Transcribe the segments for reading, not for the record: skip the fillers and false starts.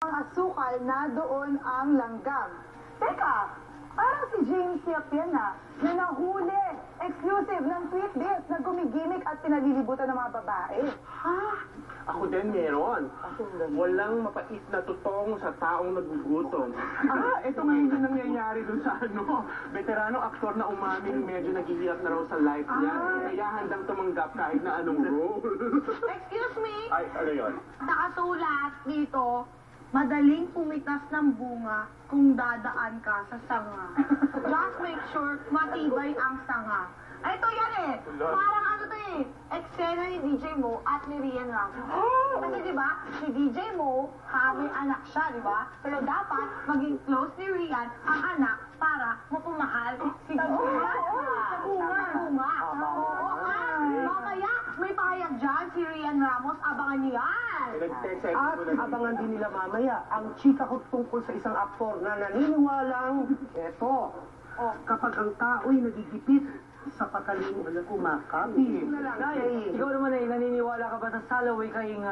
ang asukal na doon ang langgam. Teka, parang si James Yap yan na nahuli. Exclusive ng tweet this na gumigimik at pinalilibutan ng mga babae. Ha? Ako din meron. Walang mapait na tutong sa taong nagugutom. Ito nga hindi nangyayari dun sa veterano aktor na umaming medyo naghihirap na raw sa life niya. Kaya handang tumanggap kahit na anong role. Excuse me? Ay, ano yun? Nakasulat dito, madaling pumitas ng bunga kung dadaan ka sa sanga. Just make sure matibay ang sanga. Ay, ito yan eh. Parang ano to eh. Eksena ni DJ Mo at ni Rian Ramos. Kasi di ba, si DJ Mo, may anak siya, di ba? Pero dapat maging close ni Rian ang anak para mapumahal si bunga. Bunga. Oo nga. Mamaya, may pahayag dyan si Rian Ramos. Abangan niyo yan. At abangan din nila mamaya ang chika ko tungkol sa isang aktor na naniniwalang eto, kapag ang tao'y nagigipit sa patalino na kumakapit. Ikaw naman ay naniniwala ka ba sa salaway kayong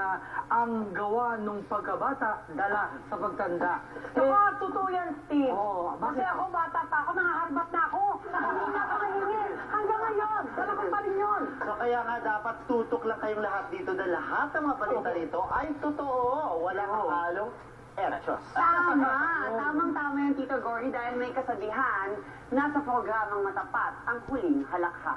ang gawa nung pagkabata dala sa pagtanda? Totoo yan, Steve. Kasi ako, bata pa ako, nakaharbat na ako. Hindi na ako nahingin. Hanggang ngayon, talagang pa rin yun. So kaya nga dapat tutok lang kayong lahat dito na lahat ng mga balita rito ay totoo. Walang halong erasyon. Tama. Tamang-tama yan, Tito Gory, dahil may kasabihan na sa programang matapat ang huling halakha.